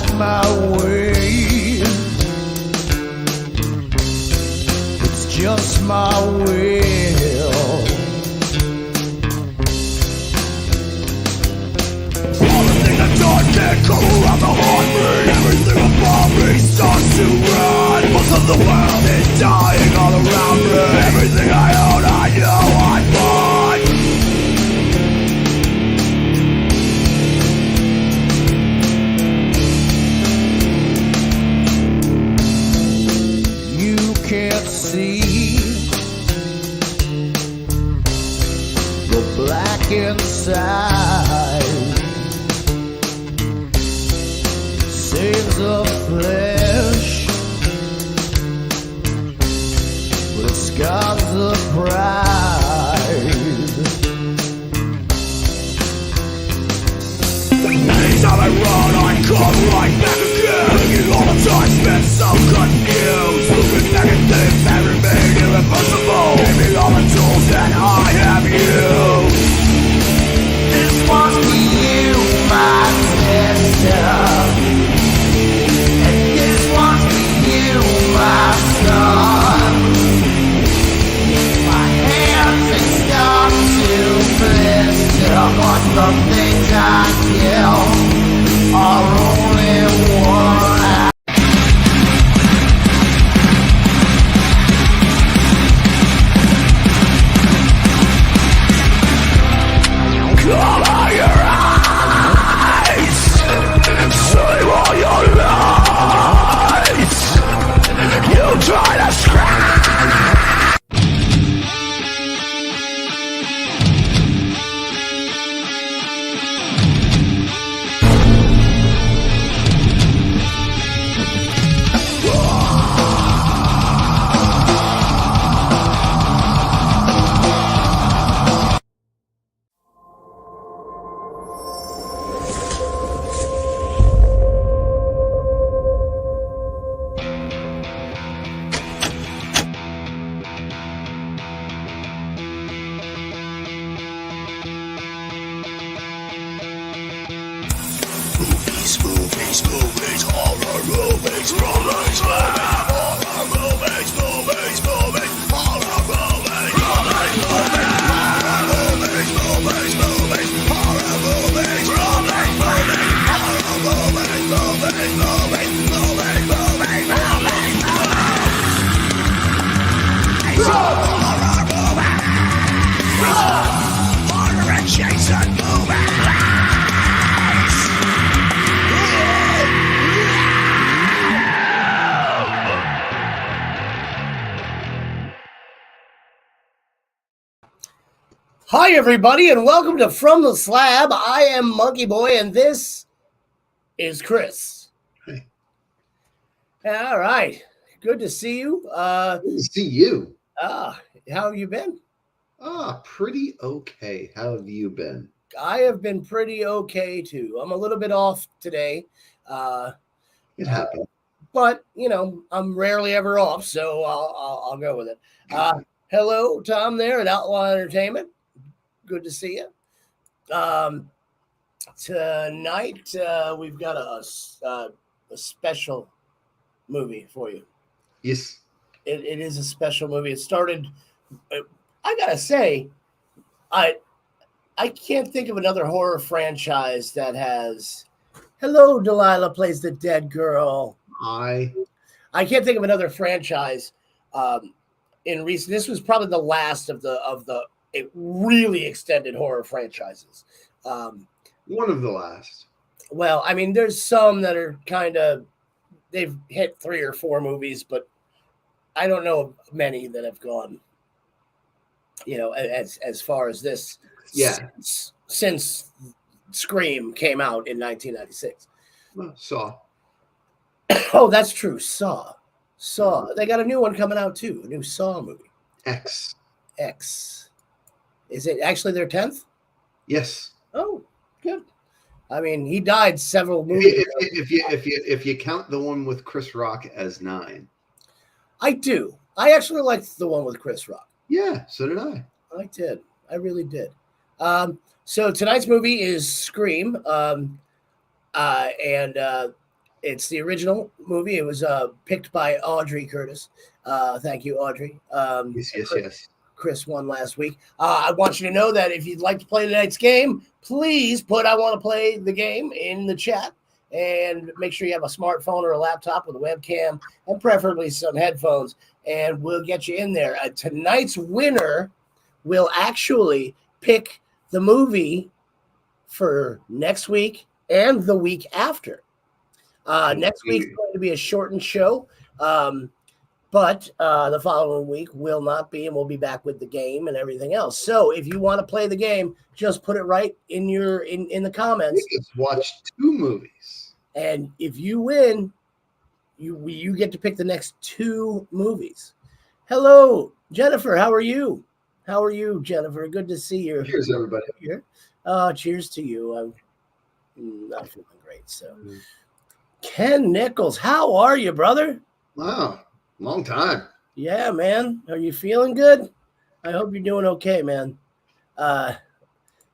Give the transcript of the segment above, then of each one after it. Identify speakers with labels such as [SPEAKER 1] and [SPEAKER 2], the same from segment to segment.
[SPEAKER 1] like my way. It's just my will. Everything I've done can't go around behind me. Everything above me starts to run. Most of the world is dying all around me. Everything I own, I know I bought. You can't see the black inside. Saves the flesh, but it scars the pride. Anytime I run, I come right back again. Thinking all the time spent so confused. Looking back at things that remain irreversible. Giving all the tools that I have used. This was for you, my sister. My son, my hands they start to blister, but the things I kill are only one. Cover your eyes, save all your lies. You try to scratch. Movies, horror movies, rolling slab. Horror movies, horror movies, rolling, horror movies, rolling, horror movies, horror movies, rolling, horror movies, rolling, horror and Jason movies. Hi, everybody, and welcome to From the Slab. I am Monkey Boy, and this is Chris.
[SPEAKER 2] Hey.
[SPEAKER 1] All right. Good to see you.
[SPEAKER 2] Good to see you.
[SPEAKER 1] How have you been?
[SPEAKER 2] Pretty okay. How have you been?
[SPEAKER 1] I have been pretty okay, too. I'm a little bit off today.
[SPEAKER 2] It happened.
[SPEAKER 1] But, you know, I'm rarely ever off, so I'll go with it. Hello, Tom there at Outlaw Entertainment. Good to see you. Tonight, we've got a special movie for you.
[SPEAKER 2] Yes.
[SPEAKER 1] It is a special movie. It started, I gotta say, I can't think of another horror franchise that has, hello, Delilah plays the dead girl. I can't think of another franchise in recent. This was probably the last of the really extended horror franchises.
[SPEAKER 2] One of the last.
[SPEAKER 1] Well, I mean, there's some that are kind of, they've hit 3 or 4 movies, but I don't know of many that have gone, you know, as far as this.
[SPEAKER 2] Yeah.
[SPEAKER 1] Since Scream came out in 1996.
[SPEAKER 2] Well, Saw.
[SPEAKER 1] Oh, that's true. Saw. They got a new one coming out too. A new Saw movie.
[SPEAKER 2] X.
[SPEAKER 1] Is it actually their 10th?
[SPEAKER 2] Yes.
[SPEAKER 1] Oh, good. I mean, he died several movies ago.
[SPEAKER 2] If you count the one with Chris Rock as 9.
[SPEAKER 1] I do. I actually liked the one with Chris Rock.
[SPEAKER 2] Yeah, so did I.
[SPEAKER 1] I did. I really did. So tonight's movie is Scream. And It's the original movie. It was picked by Audrey Curtis. Thank you, Audrey.
[SPEAKER 2] Yes.
[SPEAKER 1] Chris won last week. I want you to know that if you'd like to play tonight's game, please put "I want to play the game" in the chat, and make sure you have a smartphone or a laptop with a webcam, and preferably some headphones, and we'll get you in there. Tonight's winner will actually pick the movie for next week and the week after. Next week's going to be a shortened show, but the following week will not be, and we'll be back with the game and everything else. So if you want to play the game, just put it right in the comments.
[SPEAKER 2] We just watched 2 movies,
[SPEAKER 1] and if you win, you get to pick the next 2 movies. Hello, Jennifer. How are you? How are you, Jennifer? Good to see you.
[SPEAKER 2] Cheers, everybody.
[SPEAKER 1] Here. Cheers to you. I'm not feeling great, so. Ken Nichols, how are you, brother?
[SPEAKER 2] Wow, long time.
[SPEAKER 1] Yeah, man. Are you feeling good? I hope you're doing okay, man.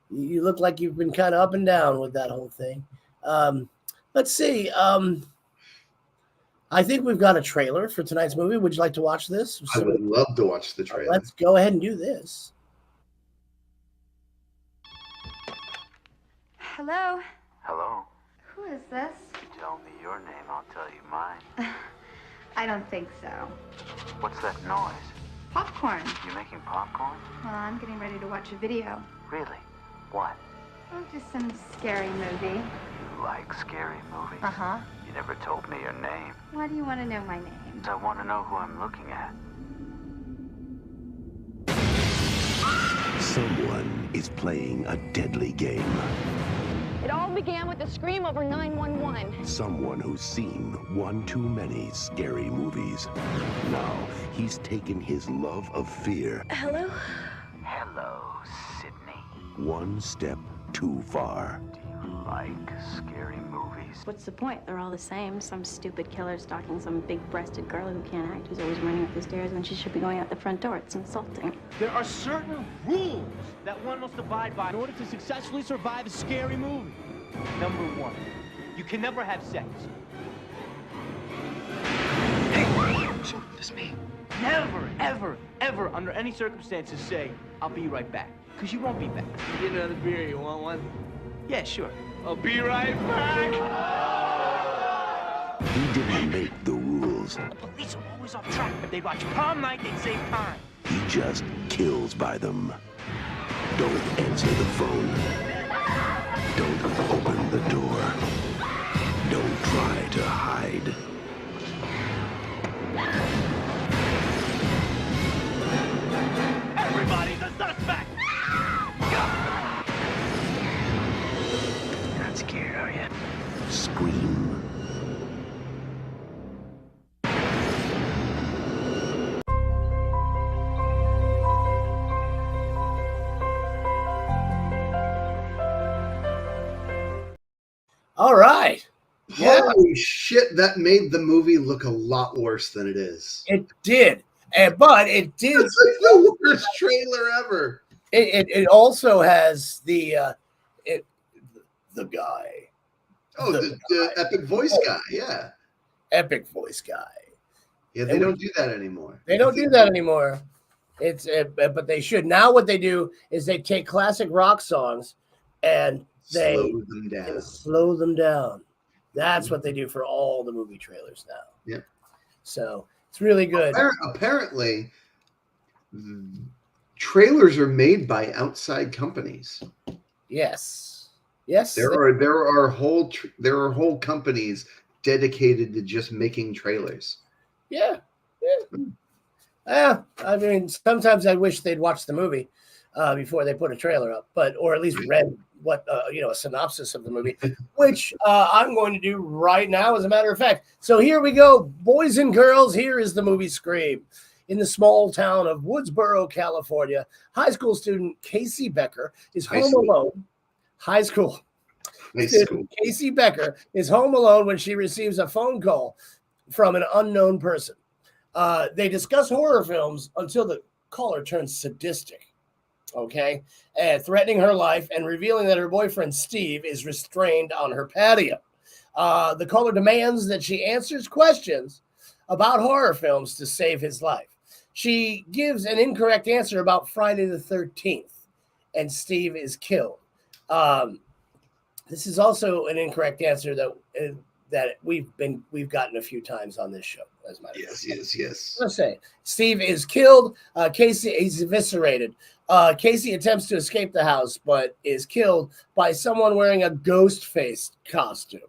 [SPEAKER 1] You look like you've been kind of up and down with that whole thing. Let's see. I think we've got a trailer for tonight's movie. Would you like to watch this?
[SPEAKER 2] I would love to watch the trailer.
[SPEAKER 1] Let's go ahead and do this.
[SPEAKER 3] Hello?
[SPEAKER 4] Hello.
[SPEAKER 3] Who is this?
[SPEAKER 4] You tell me your name, I'll tell you mine.
[SPEAKER 3] I don't think so.
[SPEAKER 4] What's that noise?
[SPEAKER 3] Popcorn.
[SPEAKER 4] You making popcorn?
[SPEAKER 3] Well, I'm getting ready to watch a video.
[SPEAKER 4] Really? What?
[SPEAKER 3] Oh, just some scary movie.
[SPEAKER 4] You like scary movies?
[SPEAKER 3] Uh-huh.
[SPEAKER 4] You never told me your name.
[SPEAKER 3] Why do you want to know my name?
[SPEAKER 4] I want to know who I'm looking at.
[SPEAKER 5] Someone is playing a deadly game.
[SPEAKER 6] It all began with a scream over 911.
[SPEAKER 5] Someone who's seen one too many scary movies. Now, he's taken his love of fear
[SPEAKER 6] Hello?
[SPEAKER 4] Hello, Sydney.
[SPEAKER 5] one step too far.
[SPEAKER 4] Do you like scary movies?
[SPEAKER 6] What's the point? They're all the same. Some stupid killer stalking some big-breasted girl who can't act, who's always running up the stairs when she should be going out the front door. It's insulting.
[SPEAKER 7] There are certain rules that one must abide by in order to successfully survive a scary movie. Number 1, you can never have sex. Hey, it's me. Never, ever, ever, under any circumstances, say, "I'll be right back," because you won't be back. Get another beer. You want one? Yeah, sure. I'll be right back.
[SPEAKER 5] He didn't make the rules.
[SPEAKER 7] The police are always off track. If they watch prom night, they'd save time.
[SPEAKER 5] He just kills by them. Don't answer the phone. Don't open the door. Don't try to hide.
[SPEAKER 7] Everybody's a suspect.
[SPEAKER 4] You're not scared, are you?
[SPEAKER 5] Scream.
[SPEAKER 1] All right. Yeah,
[SPEAKER 2] Holy shit, that made the movie look a lot worse than it is.
[SPEAKER 1] it did. But it did.
[SPEAKER 2] It's like the worst trailer ever.
[SPEAKER 1] It also has the guy.
[SPEAKER 2] Oh, the epic voice guy, yeah.
[SPEAKER 1] Epic voice guy.
[SPEAKER 2] Yeah, they don't do that anymore.
[SPEAKER 1] They don't do that anymore. But they should. Now what they do is they take classic rock songs and they slow them down. That's what they do for all the movie trailers now.
[SPEAKER 2] Yep.
[SPEAKER 1] So it's really good.
[SPEAKER 2] Apparently, trailers are made by outside companies.
[SPEAKER 1] Yes.
[SPEAKER 2] There are whole companies dedicated to just making trailers.
[SPEAKER 1] Yeah. I mean, sometimes I wish they'd watch the movie before they put a trailer up, or at least read what a synopsis of the movie, which I'm going to do right now, as a matter of fact. So here we go, boys and girls. Here is the movie Scream. In the small town of Woodsboro, California, high school student Casey Becker is home alone. High school student Casey Becker is home alone when she receives a phone call from an unknown person. They discuss horror films until the caller turns sadistic, okay, and threatening her life and revealing that her boyfriend Steve is restrained on her patio. The caller demands that she answers questions about horror films to save his life. She gives an incorrect answer about Friday the 13th, and Steve is killed. This is also an incorrect answer that we've gotten a few times on this show. As my
[SPEAKER 2] Yes.
[SPEAKER 1] Let's say Steve is killed. Casey is eviscerated. Casey attempts to escape the house, but is killed by someone wearing a ghost face costume.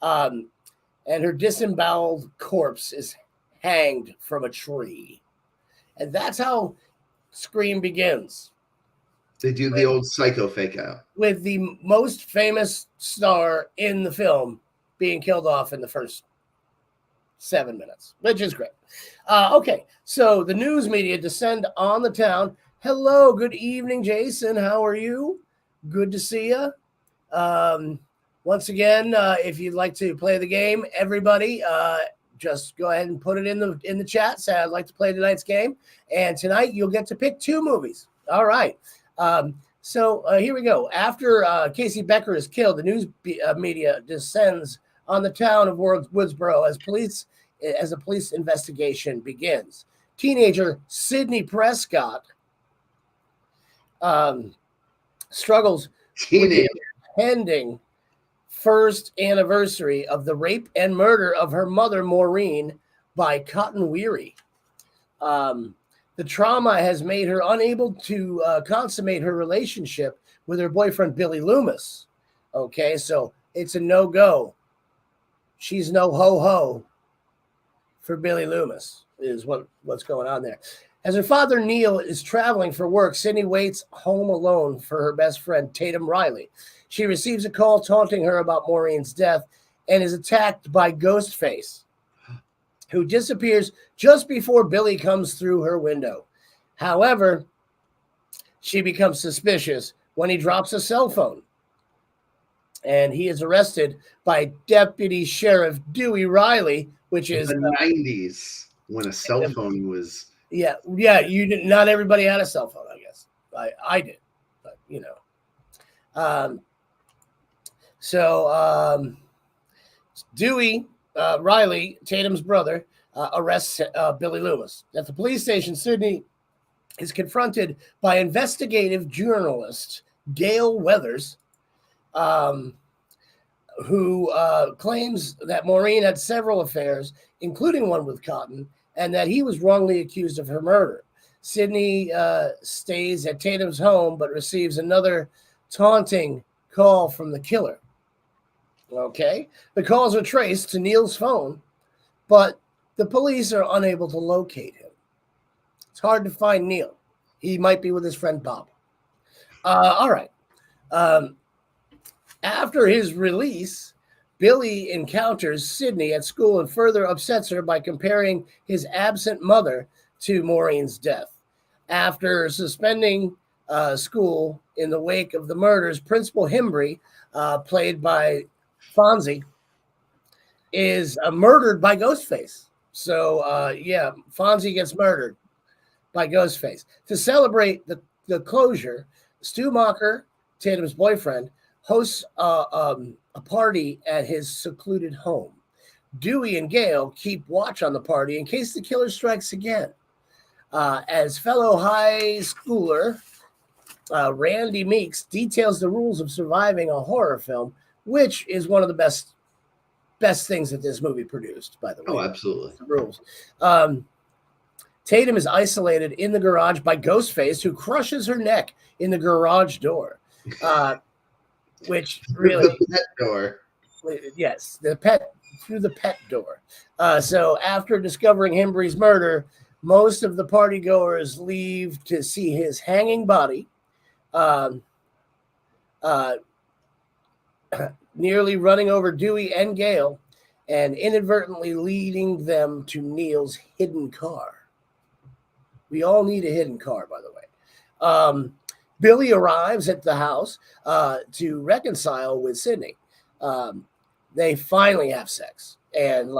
[SPEAKER 1] And her disemboweled corpse is hanged from a tree. And that's how Scream begins.
[SPEAKER 2] They do the old psycho fake out.
[SPEAKER 1] With the most famous star in the film being killed off in the first 7 minutes, which is great. Okay, so the news media descend on the town. Hello, good evening, Jason. How are you? Good to see you. Once again, if you'd like to play the game, everybody, just go ahead and put it in the chat. Say, I'd like to play tonight's game. And tonight, you'll get to pick 2 movies. All right. So here we go. After Casey Becker is killed, the news media descends on the town of Woodsboro as a police investigation begins. Teenager Sidney Prescott struggles with the pending first anniversary of the rape and murder of her mother, Maureen, by Cotton Weary. The trauma has made her unable to consummate her relationship with her boyfriend, Billy Loomis. Okay, so it's a no-go. She's no ho-ho for Billy Loomis, is what's going on there. As her father, Neil, is traveling for work, Sydney waits home alone for her best friend, Tatum Riley. She receives a call taunting her about Maureen's death and is attacked by Ghostface, who disappears just before Billy comes through her window. However, she becomes suspicious when he drops a cell phone, and he is arrested by Deputy Sheriff Dewey Riley, which is
[SPEAKER 2] the 90s when a cell phone was.
[SPEAKER 1] Yeah. You didn't. Not everybody had a cell phone, I guess. I did, but you know. Dewey Riley, Tatum's brother, arrests Billy Loomis. At the police station, Sydney is confronted by investigative journalist Gail Weathers, who claims that Maureen had several affairs, including one with Cotton, and that he was wrongly accused of her murder. Sydney stays at Tatum's home, but receives another taunting call from the killer. Okay. The calls are traced to Neil's phone, but the police are unable to locate him. It's hard to find Neil. He might be with his friend Bob. All right. After his release, Billy encounters Sydney at school and further upsets her by comparing his absent mother to Maureen's death. After suspending school in the wake of the murders, Principal Himbry, played by Fonzie, is murdered by Ghostface. So, Fonzie gets murdered by Ghostface. To celebrate the closure, Stu Macher, Tatum's boyfriend, hosts a party at his secluded home. Dewey and Gail keep watch on the party in case the killer strikes again. As fellow high schooler Randy Meeks details the rules of surviving a horror film, which is one of the best things that this movie produced, by the way.
[SPEAKER 2] Oh, absolutely.
[SPEAKER 1] The rules. Tatum is isolated in the garage by Ghostface, who crushes her neck in the garage door. Which really
[SPEAKER 2] the pet door.
[SPEAKER 1] Yes, through the pet door. So after discovering Himbry's murder, most of the partygoers leave to see his hanging body, nearly running over Dewey and Gale, and inadvertently leading them to Neil's hidden car. We all need a hidden car, by the way. Billy arrives at the house to reconcile with Sydney. They finally have sex. And,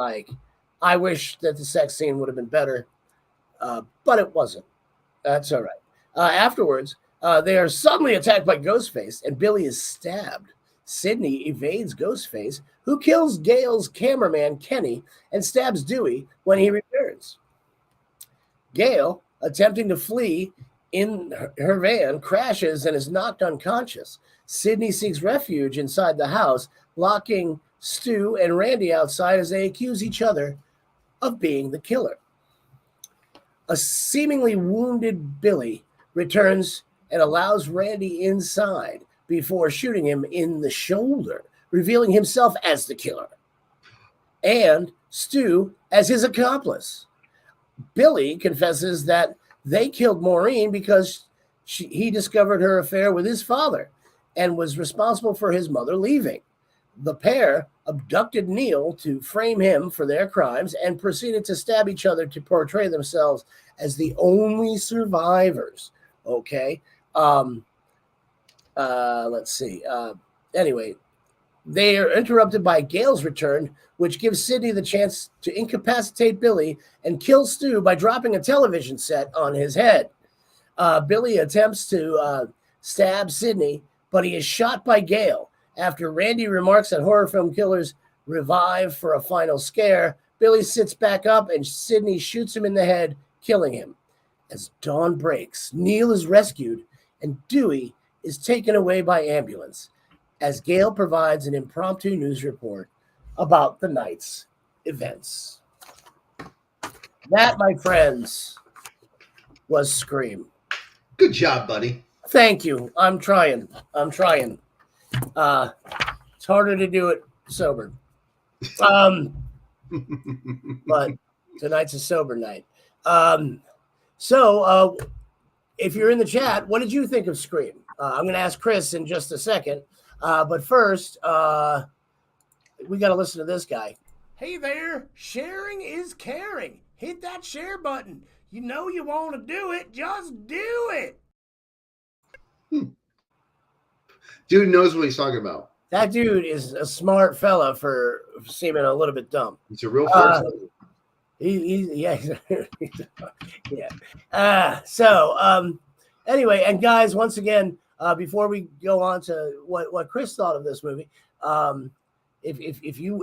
[SPEAKER 1] I wish that the sex scene would have been better, but it wasn't. That's all right. Afterwards, they are suddenly attacked by Ghostface, and Billy is stabbed. Sydney evades Ghostface, who who kills Gale's cameraman, Kenny, and stabs Dewey when he returns. Gale, attempting to flee in her van, crashes and is knocked unconscious. Sidney seeks refuge inside the house, locking Stu and Randy outside as they accuse each other of being the killer. A seemingly wounded Billy returns and allows Randy inside before shooting him in the shoulder, revealing himself as the killer, and Stu as his accomplice. Billy confesses that they killed Maureen because he discovered her affair with his father and was responsible for his mother leaving. The pair abducted Neil to frame him for their crimes and proceeded to stab each other to portray themselves as the only survivors. Okay. Let's see. Anyway, they are interrupted by Gale's return, which gives Sidney the chance to incapacitate Billy and kill Stu by dropping a television set on his head. Billy attempts to stab Sidney, but he is shot by Gale. After Randy remarks that horror film killers revive for a final scare, Billy sits back up and Sidney shoots him in the head, killing him. As dawn breaks, Neil is rescued and Dewey is taken away by ambulance as Gale provides an impromptu news report about the night's events. That, my friends, was Scream.
[SPEAKER 2] Good job, buddy.
[SPEAKER 1] Thank you. I'm trying. It's harder to do it sober. But tonight's a sober night. So if you're in the chat, what did you think of Scream? I'm going to ask Chris in just a second. But first, we got to listen to this guy. Hey there, sharing is caring. Hit that share button. You know you want to do it. Just do it.
[SPEAKER 2] Dude knows what he's talking about.
[SPEAKER 1] That dude is a smart fella for seeming a little bit dumb.
[SPEAKER 2] He's a real person.
[SPEAKER 1] Anyway, and guys, once again, before we go on to what Chris thought of this movie, if you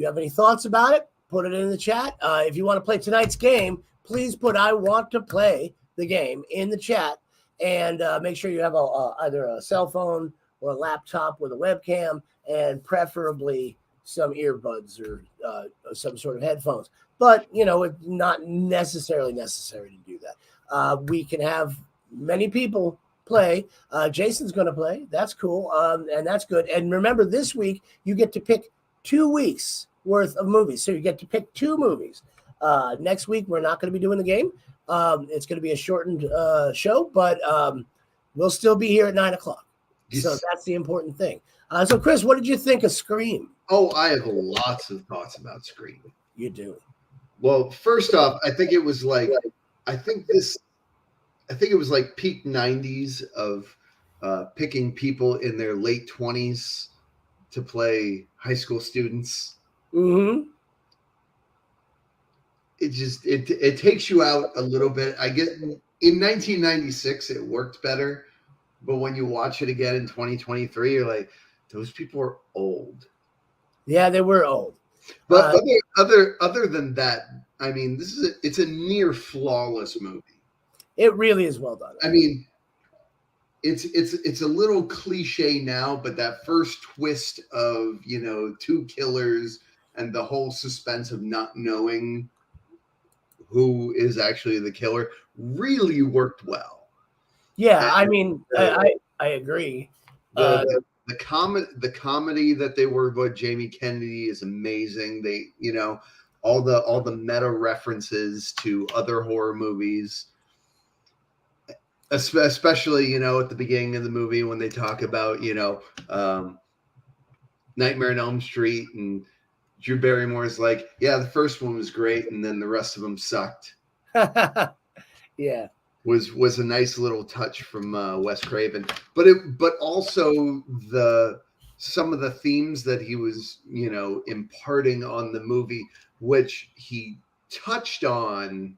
[SPEAKER 1] have any thoughts about it, put it in the chat. If you want to play tonight's game, please put "I want to play the game" in the chat, and make sure you have either a cell phone or a laptop with a webcam, and preferably some earbuds or some sort of headphones. But it's not necessarily necessary to do that. We can have many people play. Jason's going to play. That's cool, and that's good. And remember, this week you get to pick 2 weeks worth of movies. So you get to pick 2 movies. Next week we're not going to be doing the game. It's going to be a shortened show, but we'll still be here at 9:00. So that's the important thing. So Chris, what did you think of Scream?
[SPEAKER 2] Oh, I have lots of thoughts about Scream.
[SPEAKER 1] You do.
[SPEAKER 2] Well, first off, I think it was like peak 90s of picking people in their late 20s to play high school students.
[SPEAKER 1] Mm-hmm.
[SPEAKER 2] It takes you out a little bit. I get in 1996 it worked better, but when you watch it again in 2023, you're like, those people are old.
[SPEAKER 1] Yeah, they were old.
[SPEAKER 2] But other than that, I mean, it's a near flawless movie.
[SPEAKER 1] It really is well done.
[SPEAKER 2] I mean, it's a little cliche now, but that first twist of 2 killers and the whole suspense of not knowing who is actually the killer really worked well.
[SPEAKER 1] Yeah, I mean, I agree.
[SPEAKER 2] The comedy that they were with Jamie Kennedy is amazing. They, all the meta references to other horror movies, especially at the beginning of the movie when they talk about Nightmare on Elm Street, and Drew Barrymore's like, yeah, the first one was great, and then the rest of them sucked.
[SPEAKER 1] Yeah.
[SPEAKER 2] Was a nice little touch from Wes Craven, but also some of the themes that he was imparting on the movie, which he touched on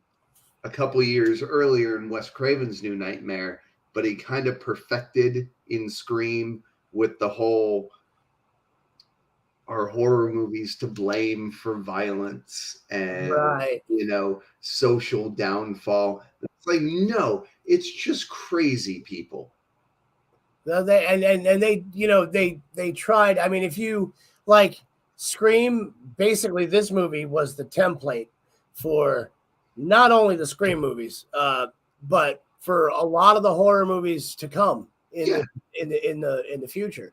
[SPEAKER 2] a couple of years earlier in Wes Craven's New Nightmare, but he kind of perfected in Scream with the whole are horror movies to blame for violence and
[SPEAKER 1] Right.
[SPEAKER 2] social downfall. It's like, no, it's just crazy people.
[SPEAKER 1] They tried. I mean, if you like Scream, basically this movie was the template for not only the Scream movies, but for a lot of the horror movies to come in the future.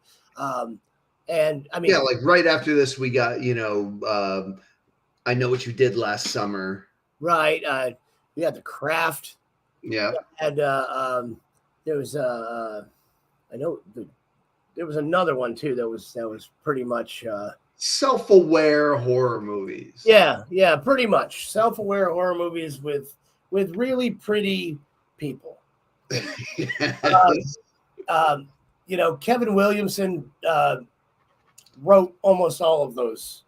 [SPEAKER 1] And I mean,
[SPEAKER 2] Yeah, like right after this, we got I Know What You Did Last Summer.
[SPEAKER 1] right. We had The Craft.
[SPEAKER 2] Yeah.
[SPEAKER 1] And there was I know there was another one too that was pretty much
[SPEAKER 2] Self-aware horror movies.
[SPEAKER 1] yeah, pretty much self-aware horror movies with really pretty people.
[SPEAKER 2] Yes.
[SPEAKER 1] Kevin Williamson wrote almost all of those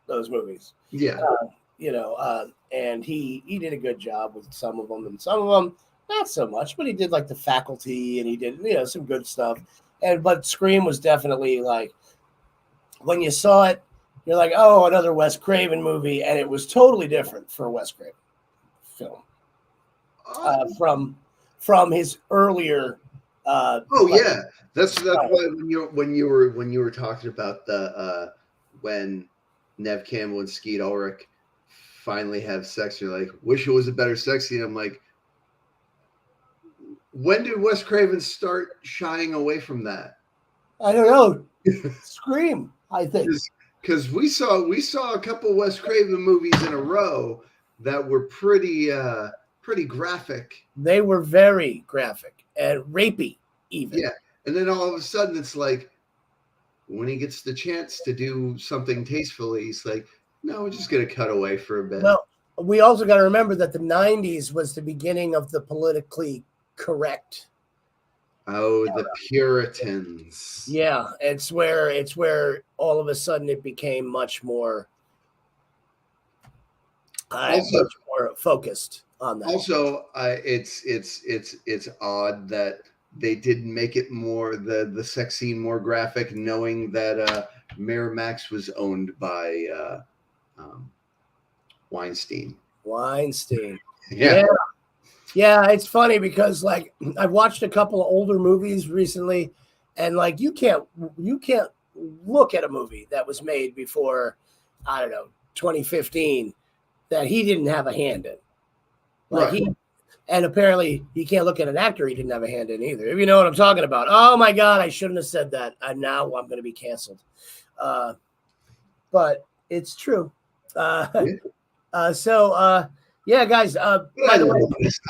[SPEAKER 1] movies.
[SPEAKER 2] Yeah.
[SPEAKER 1] And he did a good job with some of them, and some of them not so much, but he did like The Faculty, and he did some good stuff. But Scream was definitely like, when you saw it, you're like, oh, another Wes Craven movie, and it was totally different for a Wes Craven film from his earlier.
[SPEAKER 2] Yeah, that's why when you were talking about the when Nev Campbell and Skeet Ulrich finally have sex, you're like, wish it was a better sex scene. I'm like, when did Wes Craven start shying away from that?
[SPEAKER 1] I don't know. Scream, I think.
[SPEAKER 2] Because we saw a couple Wes Craven movies in a row that were pretty graphic.
[SPEAKER 1] They were very graphic and rapey, even.
[SPEAKER 2] Yeah, and then all of a sudden it's like, when he gets the chance to do something tastefully, he's like, no, we're just gonna cut away for a bit.
[SPEAKER 1] Well, we also got to remember that the 90s was the beginning of the politically correct.
[SPEAKER 2] Oh, the Puritans.
[SPEAKER 1] Yeah, it's where all of a sudden it became much more focused on that.
[SPEAKER 2] Also, it's odd that they didn't make it more the sex scene more graphic, knowing that Miramax was owned by Weinstein.
[SPEAKER 1] Yeah, it's funny because like I've watched a couple of older movies recently, and like you can't look at a movie that was made before, I don't know, 2015 that he didn't have a hand in. Like
[SPEAKER 2] right.
[SPEAKER 1] And apparently you can't look at an actor he didn't have a hand in either. If you know what I'm talking about. Oh my God, I shouldn't have said that. Now I'm going to be canceled. But it's true. Yeah, guys. By the way,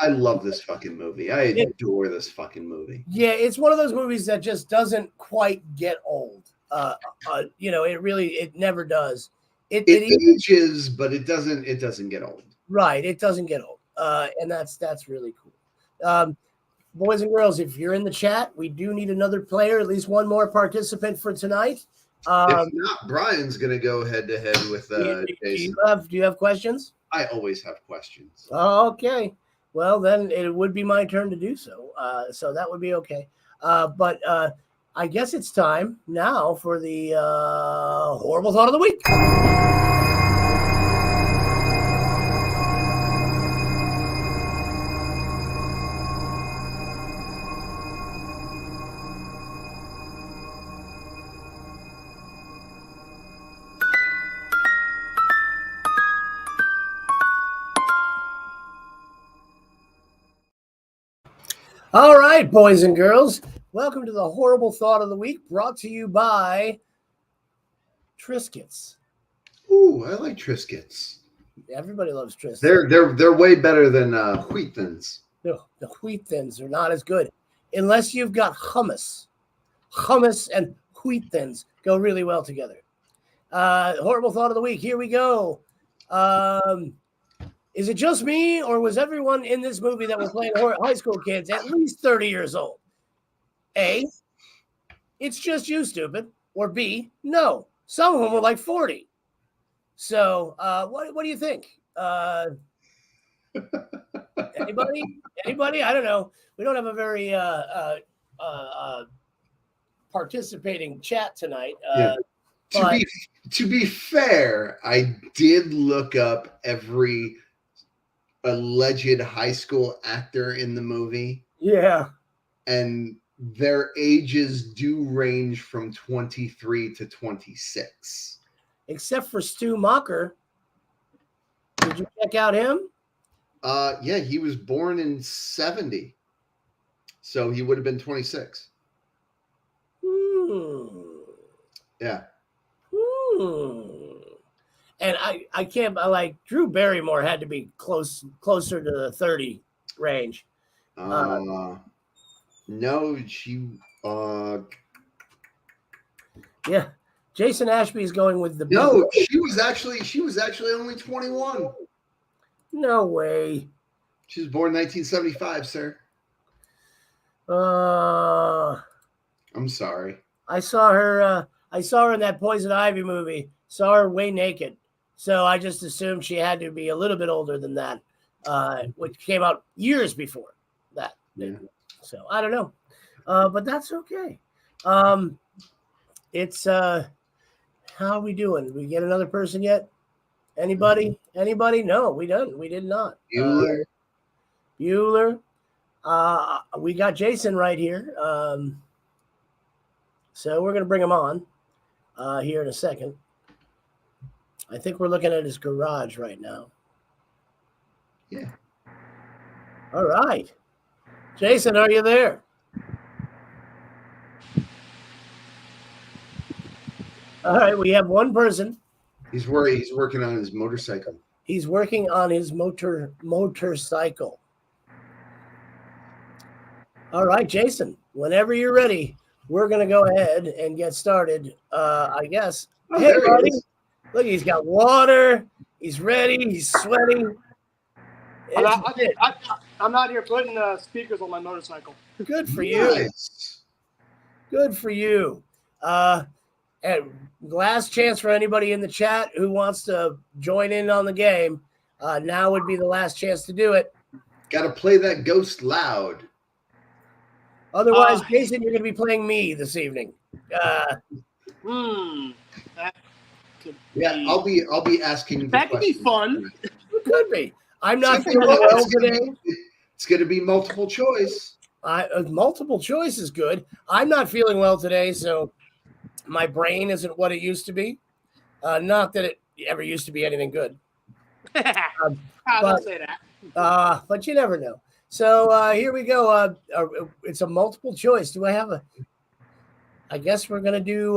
[SPEAKER 2] I love this fucking movie. I adore this fucking movie.
[SPEAKER 1] Yeah, it's one of those movies that just doesn't quite get old. It never does. It
[SPEAKER 2] ages, but it doesn't get old.
[SPEAKER 1] Right, it doesn't get old. And that's really cool. Boys and girls, if you're in the chat, we do need another player, at least one more participant for tonight.
[SPEAKER 2] If not, Brian's going to go head to head with Jason.
[SPEAKER 1] Do you have questions?
[SPEAKER 2] I always have questions.
[SPEAKER 1] Oh, okay. Well, then it would be my turn to do so. So that would be okay. But I guess it's time now for the horrible thought of the week. All right, boys and girls, welcome to the horrible thought of the week, brought to you by Triscuits.
[SPEAKER 2] Ooh, I like Triscuits.
[SPEAKER 1] Everybody loves Triscuits.
[SPEAKER 2] They're way better than Wheat Thins.
[SPEAKER 1] No, the Wheat Thins are not as good unless you've got hummus. Hummus and Wheat Thins go really well together. Horrible thought of the week. Here we go. Is it just me, or was everyone in this movie that was playing high school kids at least 30 years old? A, it's just you, stupid. Or B, no, some of them were like 40. So what do you think? Anybody? I don't know. We don't have a very participating chat tonight. But
[SPEAKER 2] To be fair, I did look up every alleged high school actor in the movie,
[SPEAKER 1] yeah,
[SPEAKER 2] and their ages do range from 23 to 26.
[SPEAKER 1] except for Stu Macher. Did you check out him?
[SPEAKER 2] Yeah, he was born in 70. So he would have been 26. Yeah.
[SPEAKER 1] And I can't like Drew Barrymore had to be closer to the 30 range.
[SPEAKER 2] No, she
[SPEAKER 1] Yeah. Jason Ashby is going with the
[SPEAKER 2] no, she was actually only 21.
[SPEAKER 1] No way.
[SPEAKER 2] She was born 1975, sir. I'm sorry.
[SPEAKER 1] I saw her in that Poison Ivy movie. Saw her way naked. So I just assumed she had to be a little bit older than that, which came out years before that.
[SPEAKER 2] Yeah.
[SPEAKER 1] So I don't know. But that's okay. It's how are we doing? Did we get another person yet? Anybody? Anybody? No, we didn't. We did not. Bueller. We got Jason right here. So we're going to bring him on here in a second. I think we're looking at his garage right now.
[SPEAKER 2] Yeah.
[SPEAKER 1] All right. Jason, are you there? All right. We have one person.
[SPEAKER 2] He's working on his motorcycle.
[SPEAKER 1] He's working on his motorcycle. All right, Jason, whenever you're ready, we're going to go ahead and get started. I guess.
[SPEAKER 2] Oh,
[SPEAKER 1] hey,
[SPEAKER 2] there
[SPEAKER 1] buddy.
[SPEAKER 2] he is.
[SPEAKER 1] Look, he's got water. He's ready. He's sweating.
[SPEAKER 8] I'm not here putting speakers on my motorcycle.
[SPEAKER 1] Good for you.
[SPEAKER 2] Nice.
[SPEAKER 1] Good for you. And last chance for anybody in the chat who wants to join in on the game. Now would be the last chance to do it.
[SPEAKER 2] Got to play that ghost loud.
[SPEAKER 1] Otherwise, Jason, you're going to be playing me this evening.
[SPEAKER 8] That could
[SPEAKER 2] Yeah,
[SPEAKER 8] be,
[SPEAKER 2] I'll be asking.
[SPEAKER 8] that could be fun.
[SPEAKER 1] It could be. I'm not feeling well today.
[SPEAKER 2] It's going to be multiple choice.
[SPEAKER 1] Multiple choice is good. I'm not feeling well today, so my brain isn't what it used to be. Not that it ever used to be anything good.
[SPEAKER 8] Don't say that.
[SPEAKER 1] But you never know. So here we go. It's a multiple choice. Do I have a? I guess we're gonna do.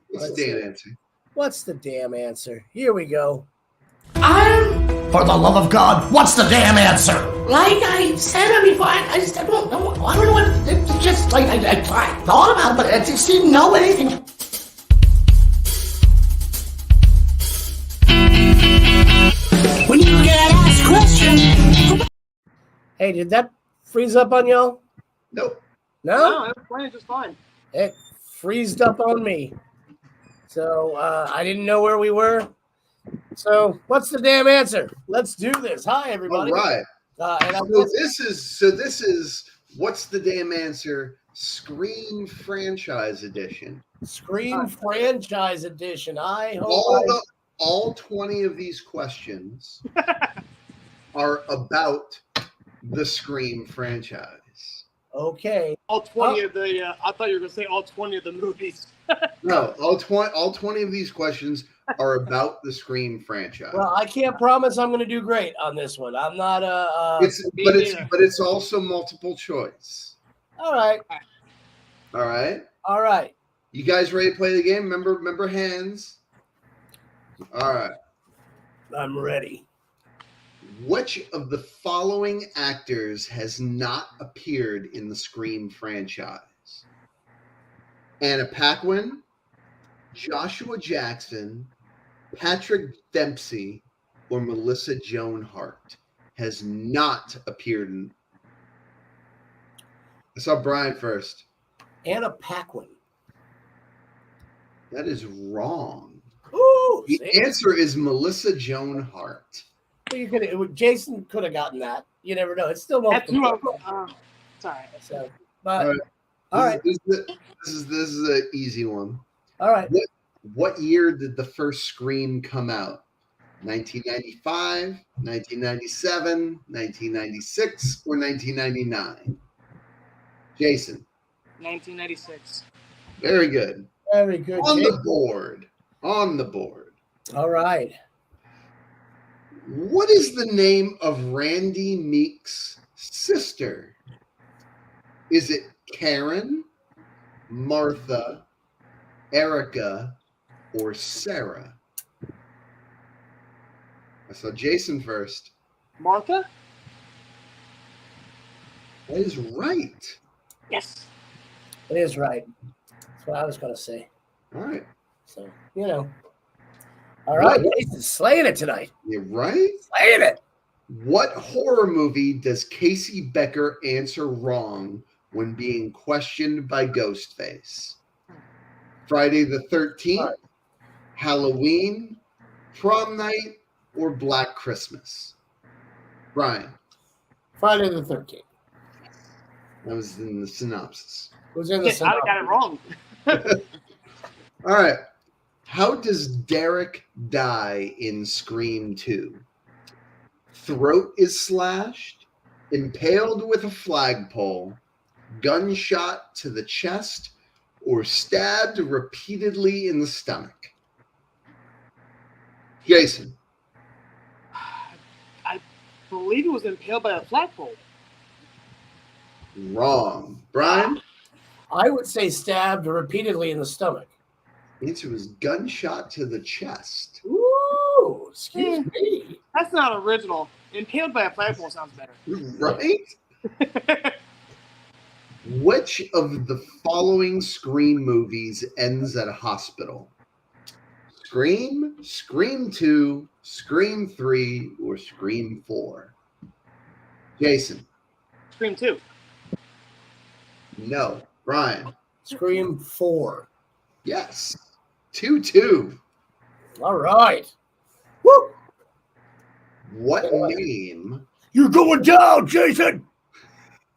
[SPEAKER 2] What's the damn answer?
[SPEAKER 1] What's the damn answer? Here we go.
[SPEAKER 9] For the love of God, what's the damn answer? Like I said before, I just don't know. I don't know what. It's just like I thought about it, but I just didn't know anything. When you get asked questions.
[SPEAKER 1] Hey, did that freeze up on y'all?
[SPEAKER 2] Nope.
[SPEAKER 1] No,
[SPEAKER 8] No, I'm playing just fine.
[SPEAKER 1] it freezed up on me. So I didn't know where we were. So what's the damn answer? Let's do this. Hi, everybody.
[SPEAKER 2] All right.
[SPEAKER 1] And I'm
[SPEAKER 2] This is what's the damn answer? Screen franchise edition.
[SPEAKER 1] Scream franchise edition. I hope.
[SPEAKER 2] All 20 of these questions are about the Scream franchise.
[SPEAKER 1] Okay.
[SPEAKER 8] All 20 of the. I thought you were going to say all 20 of the movies.
[SPEAKER 2] No, all 20 of these questions are about the Scream franchise.
[SPEAKER 1] Well, I can't promise I'm going to do great on this one. I'm not
[SPEAKER 2] but it's also multiple choice.
[SPEAKER 1] All right.
[SPEAKER 2] All right.
[SPEAKER 1] All right.
[SPEAKER 2] You guys ready to play the game? Remember hands. All right.
[SPEAKER 1] I'm ready.
[SPEAKER 2] Which of the following actors has not appeared in the Scream franchise? Anna Paquin, Joshua Jackson, Patrick Dempsey, or Melissa Joan Hart has not appeared in. I saw Brian first.
[SPEAKER 1] Anna Paquin.
[SPEAKER 2] That is wrong.
[SPEAKER 1] Ooh,
[SPEAKER 2] The
[SPEAKER 1] see?
[SPEAKER 2] answer is Melissa Joan Hart.
[SPEAKER 1] Jason could have gotten that. You never know. It's still
[SPEAKER 8] That's
[SPEAKER 1] multiple.
[SPEAKER 8] who sorry.
[SPEAKER 1] So, but all right.
[SPEAKER 2] This is an easy one.
[SPEAKER 1] All right.
[SPEAKER 2] What year did the first Scream come out? 1995, 1997, 1996, or 1999? Jason.
[SPEAKER 8] 1996.
[SPEAKER 2] Very good.
[SPEAKER 1] Very good.
[SPEAKER 2] On
[SPEAKER 1] Jake.
[SPEAKER 2] the board. On the board.
[SPEAKER 1] All right.
[SPEAKER 2] What is the name of Randy Meek's sister? Is it Karen, Martha, Erica, or Sarah? I saw Jason first.
[SPEAKER 8] Martha?
[SPEAKER 2] That is right.
[SPEAKER 8] Yes.
[SPEAKER 1] It is right. That's what I was going to say.
[SPEAKER 2] All right.
[SPEAKER 1] So, All right.
[SPEAKER 2] What?
[SPEAKER 1] Jason's slaying it tonight.
[SPEAKER 2] You're right.
[SPEAKER 1] Slaying it.
[SPEAKER 2] What horror movie does Casey Becker answer wrong when being questioned by Ghostface? Friday the 13th,
[SPEAKER 1] Right.
[SPEAKER 2] Halloween, Prom Night, or Black Christmas? Brian.
[SPEAKER 1] Friday the 13th.
[SPEAKER 2] That was in the synopsis.
[SPEAKER 1] Who's in the
[SPEAKER 8] I got it wrong.
[SPEAKER 2] All right. How does Derek die in Scream 2? Throat is slashed, impaled with a flagpole, gunshot to the chest, or stabbed repeatedly in the stomach? Jason.
[SPEAKER 8] I believe it was impaled by a flagpole.
[SPEAKER 2] Wrong. Brian?
[SPEAKER 1] I would say stabbed repeatedly in the stomach.
[SPEAKER 2] The answer was gunshot to the chest.
[SPEAKER 1] Ooh, excuse me.
[SPEAKER 8] That's not original. Impaled by a flagpole sounds better.
[SPEAKER 2] Right? Which of the following Scream movies ends at a hospital? Scream, Scream 2, Scream 3, or Scream 4? Jason.
[SPEAKER 8] Scream 2.
[SPEAKER 2] No. Brian.
[SPEAKER 1] Scream 4.
[SPEAKER 2] Yes. 2-2.
[SPEAKER 1] All right. Woo!
[SPEAKER 2] What name?
[SPEAKER 1] You're going down, Jason.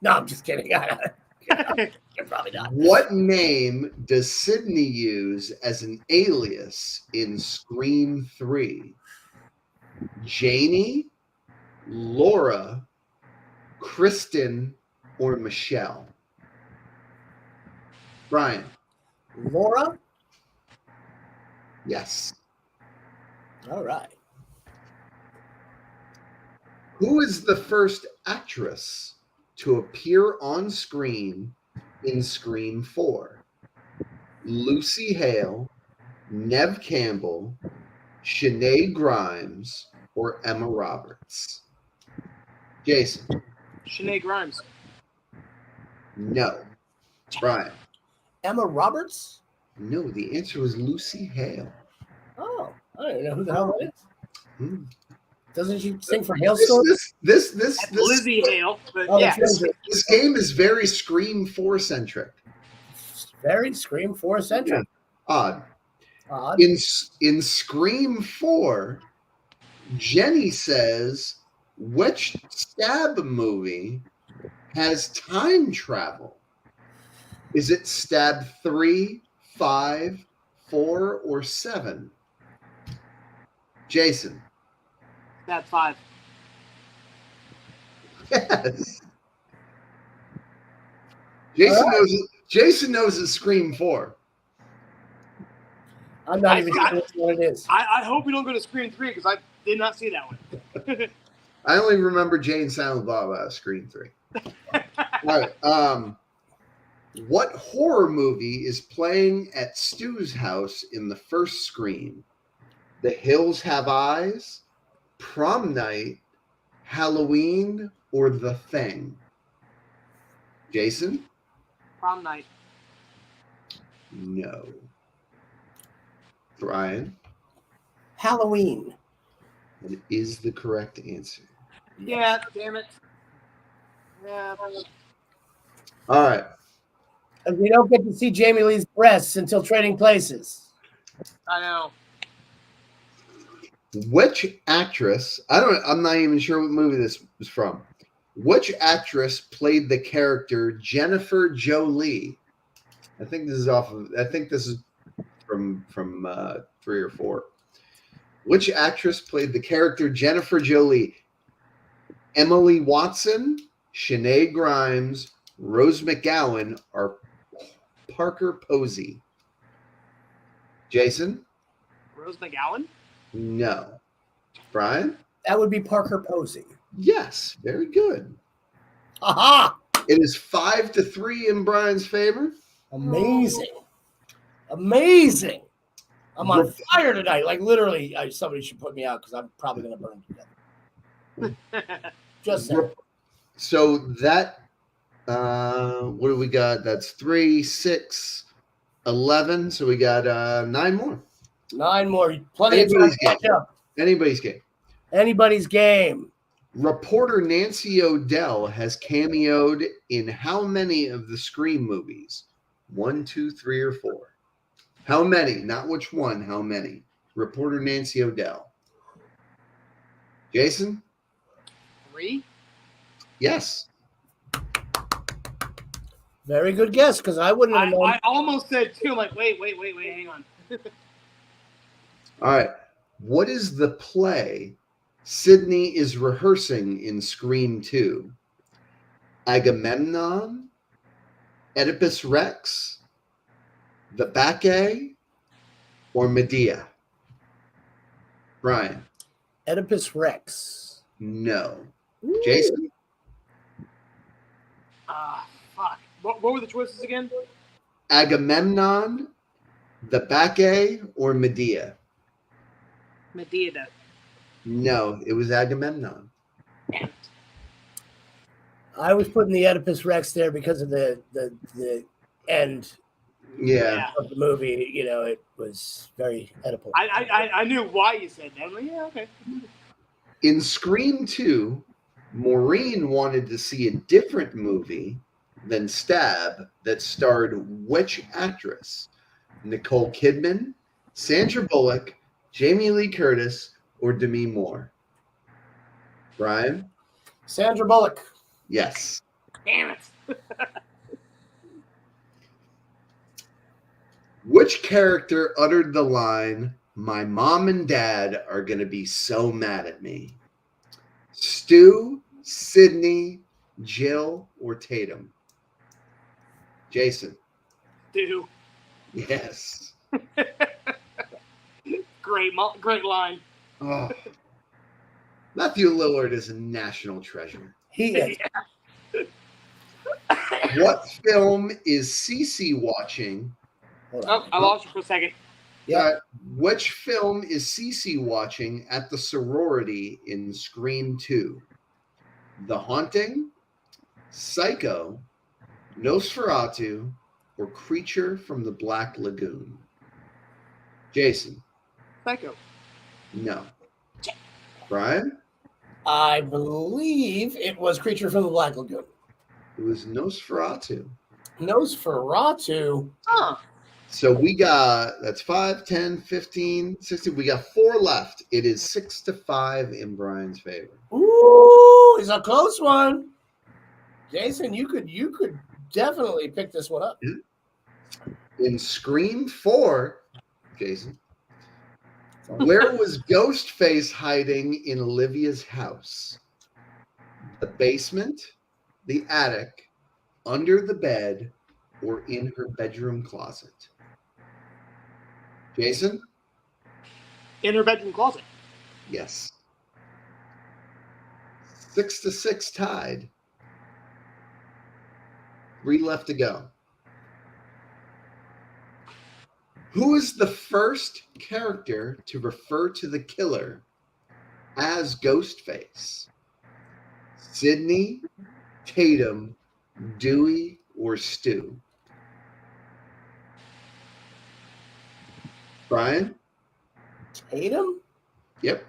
[SPEAKER 1] No, I'm just kidding. You're probably not.
[SPEAKER 2] What name does Sydney use as an alias in Scream 3? Janie, Laura, Kristen, or Michelle? Brian.
[SPEAKER 1] Laura?
[SPEAKER 2] Yes.
[SPEAKER 1] All right.
[SPEAKER 2] Who is the first actress to appear on screen in Scream 4? Lucy Hale, Neve Campbell, Shanae Grimes, or Emma Roberts? Jason.
[SPEAKER 8] Shanae Grimes.
[SPEAKER 2] No. Brian.
[SPEAKER 1] Emma Roberts?
[SPEAKER 2] No, the answer was Lucy Hale.
[SPEAKER 1] Oh, I don't even know who the hell that is.
[SPEAKER 2] Hmm.
[SPEAKER 1] Doesn't she sing for Hailstorm?
[SPEAKER 2] This
[SPEAKER 8] Lizzie Hale. But
[SPEAKER 1] Oh,
[SPEAKER 8] yeah.
[SPEAKER 1] that's right.
[SPEAKER 2] this game is very Scream 4 centric.
[SPEAKER 1] Very Scream 4 centric.
[SPEAKER 2] Odd.
[SPEAKER 1] Odd.
[SPEAKER 2] In Scream 4, Jenny says, which Stab movie has time travel? Is it Stab 3, 5, 4, or 7? Jason.
[SPEAKER 8] Stab 5.
[SPEAKER 2] Yes. Jason knows it. Jason knows it's Scream 4.
[SPEAKER 1] I'm not even sure what it is.
[SPEAKER 8] I hope we don't go to Scream 3 because I did not see that one.
[SPEAKER 2] I only remember Jay and Silent Bob out of Scream 3. All right. What horror movie is playing at Stu's house in the first Scream? The Hills Have Eyes, Prom Night, Halloween, or The Thing? Jason?
[SPEAKER 8] Prom Night.
[SPEAKER 2] No. Brian?
[SPEAKER 1] Halloween.
[SPEAKER 2] That is the correct answer.
[SPEAKER 8] Yeah, damn it. Yeah.
[SPEAKER 2] All right.
[SPEAKER 1] And we don't get to see Jamie Lee's breasts until Trading Places.
[SPEAKER 8] I know.
[SPEAKER 2] Which actress, I'm not even sure what movie this was from. Which actress played the character Jennifer Jolie? I think this is from 3 or 4. Which actress played the character Jennifer Jolie? Emily Watson, Shanae Grimes, Rose McGowan, or Parker Posey? Jason?
[SPEAKER 8] Rose McGowan?
[SPEAKER 2] No. Brian?
[SPEAKER 1] That would be Parker Posey.
[SPEAKER 2] Yes, very good.
[SPEAKER 1] Aha!
[SPEAKER 2] It is 5-3 in Brian's favor.
[SPEAKER 1] Amazing. Amazing. I'm on fire tonight. Like literally, somebody should put me out because I'm probably going to burn to death. Just saying.
[SPEAKER 2] So that, what do we got? That's 3, 6, 11. So we got 9 more.
[SPEAKER 1] 9 more. Plenty of time to catch up.
[SPEAKER 2] Anybody's game.
[SPEAKER 1] Anybody's game.
[SPEAKER 2] Reporter Nancy O'Dell has cameoed in how many of the Scream movies? 1, 2, 3, or 4? How many? Not which one, how many? Reporter Nancy O'Dell. Jason?
[SPEAKER 8] 3?
[SPEAKER 2] Yes.
[SPEAKER 1] Very good guess, because I wouldn't have known.
[SPEAKER 8] I almost said 2. I'm like, wait, hang on.
[SPEAKER 2] All right. What is the play Sydney is rehearsing in Scream 2? Agamemnon, Oedipus Rex, the Bacchae, or Medea? Brian?
[SPEAKER 1] Oedipus Rex.
[SPEAKER 2] No.
[SPEAKER 1] Ooh.
[SPEAKER 2] Jason?
[SPEAKER 8] Fuck. What were the choices again?
[SPEAKER 2] Agamemnon, the Bacchae, or Medea?
[SPEAKER 8] Medea.
[SPEAKER 2] No, it was Agamemnon.
[SPEAKER 1] I was putting the Oedipus Rex there because of the end of the movie. You know, it was very Oedipal.
[SPEAKER 8] I knew why you said that. I'm like, yeah, okay.
[SPEAKER 2] In Scream 2, Maureen wanted to see a different movie than Stab that starred which actress? Nicole Kidman, Sandra Bullock, Jamie Lee Curtis, or Demi Moore? Brian?
[SPEAKER 1] Sandra Bullock.
[SPEAKER 2] Yes.
[SPEAKER 8] Damn it.
[SPEAKER 2] Which character uttered the line, "My mom and dad are going to be so mad at me"? Stu, Sydney, Jill, or Tatum? Jason?
[SPEAKER 8] Stu.
[SPEAKER 2] Yes.
[SPEAKER 8] Great line.
[SPEAKER 2] Oh. Matthew Lillard is a national treasure.
[SPEAKER 1] He is.
[SPEAKER 2] What film is Cece watching?
[SPEAKER 8] Oh, I lost you for a second.
[SPEAKER 1] Yeah.
[SPEAKER 2] Which film is Cece watching at the sorority in Scream 2? The Haunting, Psycho, Nosferatu, or Creature from the Black Lagoon? Jason?
[SPEAKER 8] Psycho.
[SPEAKER 2] No. Brian?
[SPEAKER 1] I believe it was Creature from the Black Lagoon.
[SPEAKER 2] It was Nosferatu.
[SPEAKER 1] Nosferatu?
[SPEAKER 8] Huh.
[SPEAKER 2] So we got, that's 5, 10, 15, 16. We got 4 left. It is 6-5 in Brian's favor.
[SPEAKER 1] Ooh, it's a close one. Jason, you could definitely pick this one up.
[SPEAKER 2] In Scream 4, Jason, where was Ghostface hiding in Olivia's house? The basement, the attic, under the bed, or in her bedroom closet? Jason?
[SPEAKER 8] In her bedroom closet.
[SPEAKER 2] Yes. 6-6 tied. 3 left to go. Who is the first character to refer to the killer as Ghostface? Sydney, Tatum, Dewey, or Stu? Brian?
[SPEAKER 1] Tatum?
[SPEAKER 2] Yep.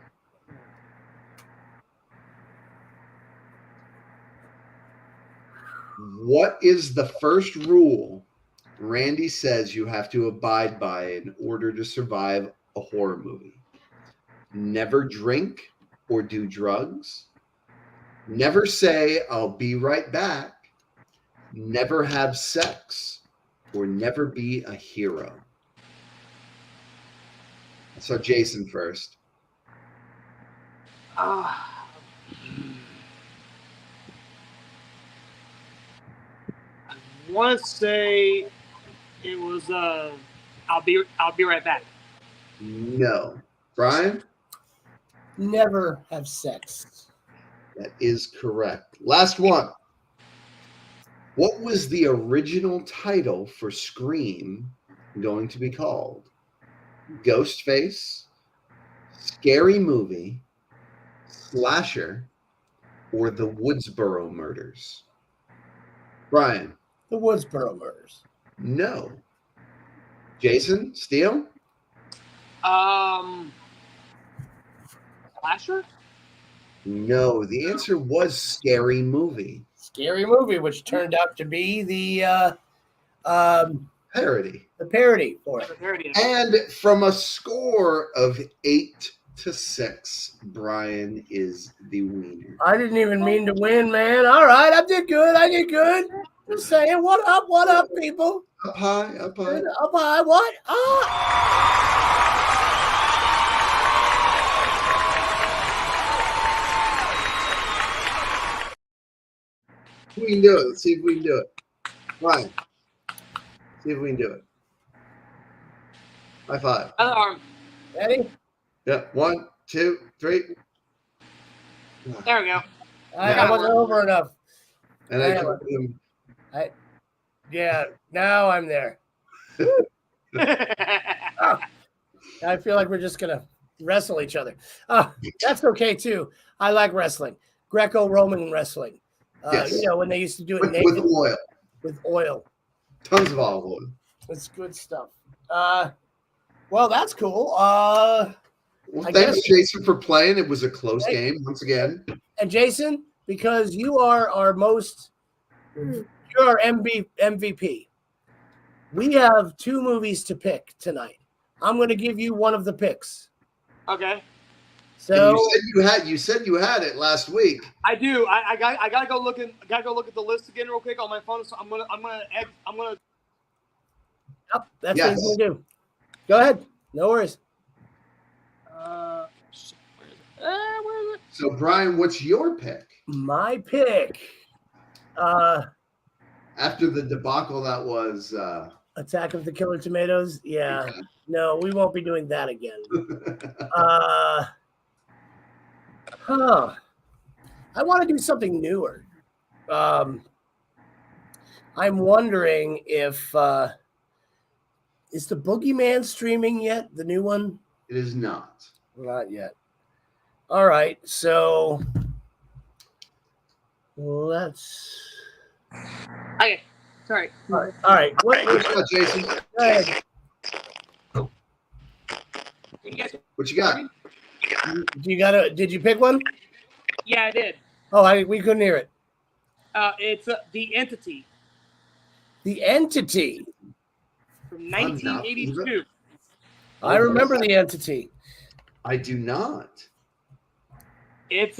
[SPEAKER 2] What is the first rule Randy says you have to abide by in order to survive a horror movie? Never drink or do drugs. Never say, "I'll be right back." Never have sex, or never be a hero. So Jason first.
[SPEAKER 8] I want to say it was. I'll be right back.
[SPEAKER 2] No. Brian?
[SPEAKER 1] Never have sex.
[SPEAKER 2] That is correct. Last one. What was the original title for Scream going to be called? Ghostface, Scary Movie, Slasher, or The Woodsboro Murders? Brian?
[SPEAKER 1] The Woodsboro Murders.
[SPEAKER 2] No. Jason? Steele?
[SPEAKER 8] Slasher?
[SPEAKER 2] No. The answer was Scary Movie.
[SPEAKER 1] Scary Movie, which turned out to be the
[SPEAKER 2] Parody.
[SPEAKER 1] the parody for it.
[SPEAKER 2] And from a score of 8-6, Brian is the winner.
[SPEAKER 1] I didn't even mean to win, man. All right, I did good. Just saying, what up, people?
[SPEAKER 2] Up high, up high.
[SPEAKER 1] Up high, what?
[SPEAKER 2] We can do it. Let's see if we can do it. Brian, see if we can do it. High five.
[SPEAKER 8] Other arm.
[SPEAKER 1] Ready?
[SPEAKER 2] Yeah. 1, 2, 3.
[SPEAKER 8] There we go.
[SPEAKER 1] I wasn't over enough.
[SPEAKER 2] And I told him.
[SPEAKER 1] Yeah, now I'm there. Oh, I feel like we're just gonna wrestle each other. That's okay too. I like wrestling, Greco-Roman wrestling.
[SPEAKER 2] Yes.
[SPEAKER 1] You know when they used to do it
[SPEAKER 2] with oil.
[SPEAKER 1] With oil.
[SPEAKER 2] Tons of olive oil.
[SPEAKER 1] It's good stuff. Well, that's cool.
[SPEAKER 2] Well, thanks, Jason, for playing. It was a close game once again.
[SPEAKER 1] And Jason, because you are our you're our MVP. We have 2 movies to pick tonight. I'm going to give you one of the picks.
[SPEAKER 8] Okay.
[SPEAKER 2] So you said you had it last week.
[SPEAKER 8] I do. I gotta go look at the list again real quick on my phone. So I'm gonna.
[SPEAKER 1] Yep, that's what he's gonna do. Go ahead. No worries.
[SPEAKER 8] Where is it?
[SPEAKER 2] So Brian, what's your pick?
[SPEAKER 1] My pick.
[SPEAKER 2] After the debacle that was
[SPEAKER 1] Attack of the Killer Tomatoes. Yeah. No, we won't be doing that again. I want to do something newer. I'm wondering if is the Boogeyman streaming yet? The new one?
[SPEAKER 2] It is not.
[SPEAKER 1] Not yet. All right, so let's.
[SPEAKER 8] Okay, sorry.
[SPEAKER 1] All right. What
[SPEAKER 2] Jason?
[SPEAKER 1] Go ahead.
[SPEAKER 2] What you got?
[SPEAKER 1] Did you pick one?
[SPEAKER 8] Yeah, I did.
[SPEAKER 1] Oh, we couldn't hear it.
[SPEAKER 8] It's The Entity.
[SPEAKER 1] The Entity.
[SPEAKER 8] From 1982.
[SPEAKER 1] I remember The Entity.
[SPEAKER 2] I do not.
[SPEAKER 8] It's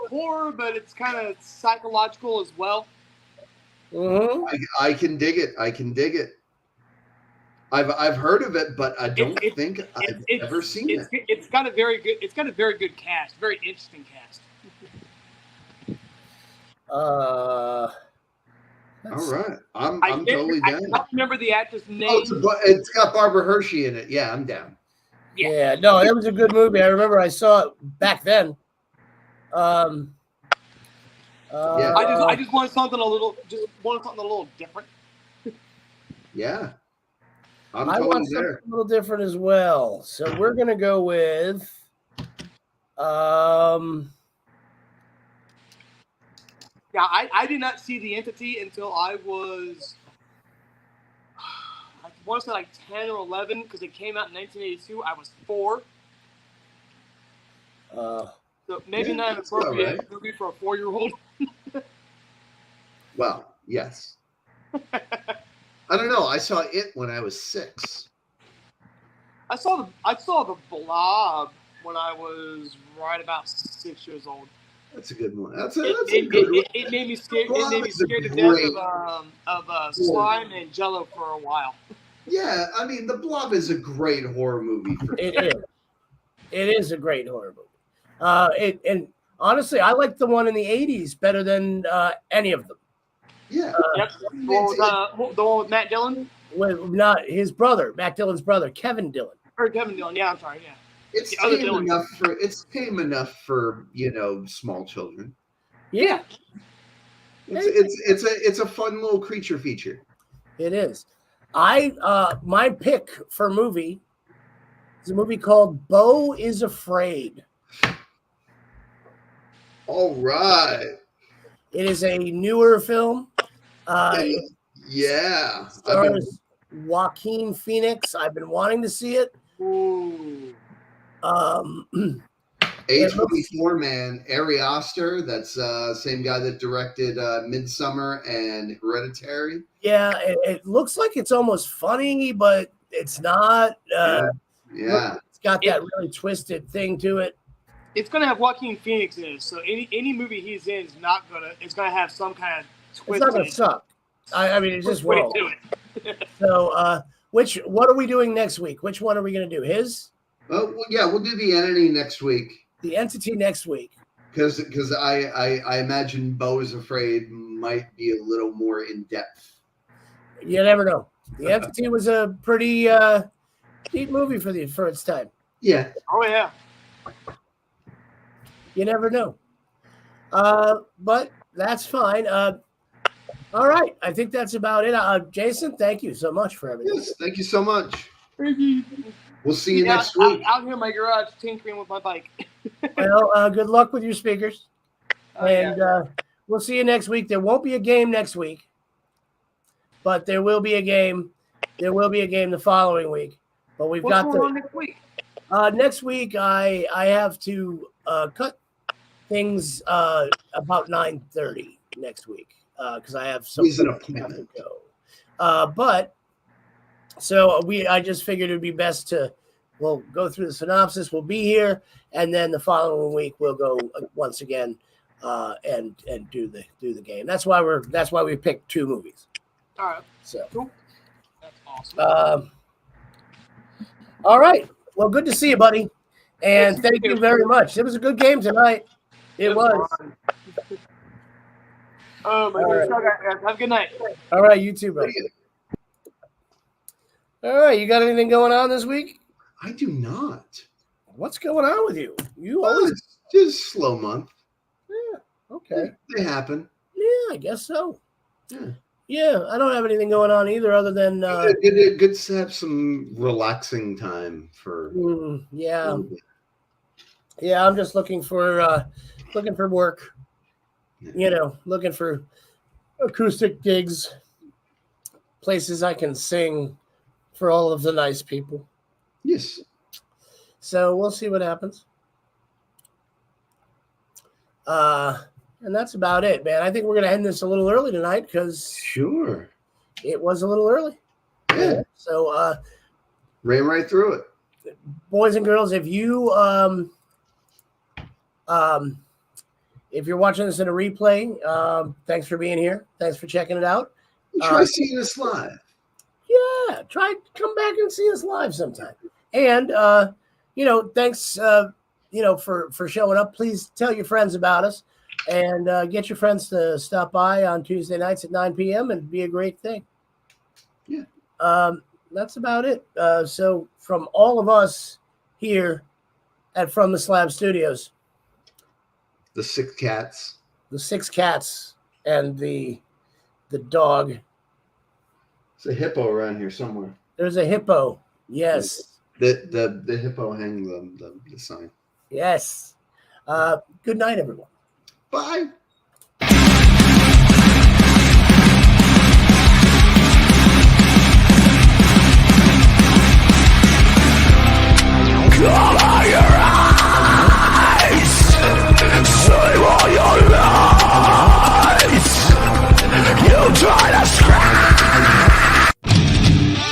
[SPEAKER 8] horror, but it's kind of psychological as well.
[SPEAKER 1] Mm-hmm.
[SPEAKER 2] I can dig it. I've heard of it, but I don't think I've ever seen it.
[SPEAKER 8] It's got a very good cast, very interesting cast.
[SPEAKER 2] All right, I'm totally down.
[SPEAKER 8] I don't remember the actor's name.
[SPEAKER 2] It's got Barbara Hershey in it. Yeah, I'm down.
[SPEAKER 1] Yeah, no, that was a good movie. I remember I saw it back then.
[SPEAKER 8] I just wanted something a little different.
[SPEAKER 2] Yeah.
[SPEAKER 1] I want something a little different as well. So we're gonna go with
[SPEAKER 8] Yeah, I did not see The Entity until I was I want to say like 10 or 11 because it came out in 1982. I was 4. So maybe not an appropriate movie for a 4-year-old.
[SPEAKER 2] Well, yes. I don't know. I saw it when I was 6.
[SPEAKER 8] I saw the Blob when I was right about 6 years old.
[SPEAKER 2] That's a good one.
[SPEAKER 8] It made me scared. It made me scared to death of slime and Jello for a while.
[SPEAKER 2] Yeah, I mean, The Blob is a great horror movie.
[SPEAKER 1] It is. It is a great horror movie. And honestly, I like the one in the '80s better than any of them.
[SPEAKER 2] Yeah.
[SPEAKER 8] Yep. The one with Matt Dillon?
[SPEAKER 1] With not his brother, Matt Dillon's brother, Kevin Dillon.
[SPEAKER 8] Or Kevin Dillon, yeah, I'm sorry, yeah.
[SPEAKER 2] It's
[SPEAKER 8] The other
[SPEAKER 2] tame
[SPEAKER 8] Dillon.
[SPEAKER 2] enough for small children.
[SPEAKER 1] Yeah.
[SPEAKER 2] It's a fun little creature feature.
[SPEAKER 1] It is. My pick for movie is a movie called Beau is Afraid.
[SPEAKER 2] All right.
[SPEAKER 1] It is a newer film.
[SPEAKER 2] Yeah.
[SPEAKER 1] Stars Joaquin Phoenix. I've been wanting to see it.
[SPEAKER 8] Ooh.
[SPEAKER 2] A24 man, Ari Aster. That's same guy that directed Midsummer and Hereditary.
[SPEAKER 1] Yeah, it looks like it's almost funny, but it's not.
[SPEAKER 2] Yeah.
[SPEAKER 1] It's got that really twisted thing to it.
[SPEAKER 8] It's gonna have Joaquin Phoenix in it, so any movie he's in is gonna have some kind of twist.
[SPEAKER 1] It's not gonna suck. I mean, it just won't. So, what are we doing next week? Which one are we gonna do? His?
[SPEAKER 2] Oh, well, yeah, we'll do The Entity next week.
[SPEAKER 1] The Entity next week.
[SPEAKER 2] Because I imagine Beau is Afraid might be a little more in depth.
[SPEAKER 1] You never know. The Entity was a pretty neat movie for its time.
[SPEAKER 2] Yeah.
[SPEAKER 8] Oh yeah.
[SPEAKER 1] You never know. But that's fine. All right. I think that's about it. Jason, thank you so much for everything.
[SPEAKER 2] Yes, thank you so much. We'll see you next
[SPEAKER 8] I'm
[SPEAKER 2] week.
[SPEAKER 8] out here in my garage tinkering with my bike.
[SPEAKER 1] Well, good luck with your speakers. We'll see you next week. There won't be a game next week, but there will be a game. There will be a game the following week. But we've got
[SPEAKER 8] going on next week?
[SPEAKER 1] Next week, I have to cut things about 9:30 next week because I have some to go. But so I just figured it'd be best we'll go through the synopsis. We'll be here, and then the following week we'll go once again and do the game. That's why we picked two movies.
[SPEAKER 8] All right.
[SPEAKER 1] So
[SPEAKER 8] cool. That's awesome.
[SPEAKER 1] All right. Well, good to see you, buddy. And thank you very much. It was a good game tonight. It was.
[SPEAKER 8] Oh, my goodness. Right. Have a good night.
[SPEAKER 1] All right. You too, buddy. All right. You got anything going on this week?
[SPEAKER 2] I do not.
[SPEAKER 1] What's going on with you?
[SPEAKER 2] It's just slow month.
[SPEAKER 1] Yeah. Okay.
[SPEAKER 2] They happen.
[SPEAKER 1] Yeah, I guess so.
[SPEAKER 2] Yeah.
[SPEAKER 1] Yeah, I don't have anything going on either, other than
[SPEAKER 2] good to have some relaxing time for.
[SPEAKER 1] Yeah, I'm just looking for work. Looking for acoustic gigs, places I can sing for all of the nice people.
[SPEAKER 2] Yes.
[SPEAKER 1] So we'll see what happens. And that's about it, man. I think we're going to end this a little early tonight because it was a little early.
[SPEAKER 2] Yeah.
[SPEAKER 1] So
[SPEAKER 2] ran right through it.
[SPEAKER 1] Boys and girls, if you if you're watching this in a replay, thanks for being here. Thanks for checking it out.
[SPEAKER 2] Try seeing us live.
[SPEAKER 1] Yeah, come back and see us live sometime. And thanks for showing up. Please tell your friends about us. And get your friends to stop by on Tuesday nights at 9 p.m. and be a great thing.
[SPEAKER 2] Yeah.
[SPEAKER 1] That's about it. So from all of us here at From the Slab Studios.
[SPEAKER 2] The 6 cats.
[SPEAKER 1] The 6 cats and the dog.
[SPEAKER 2] There's a hippo around here somewhere.
[SPEAKER 1] There's a hippo. Yes.
[SPEAKER 2] The hippo hanging the sign.
[SPEAKER 1] Yes. Good night, everyone.
[SPEAKER 2] Bye.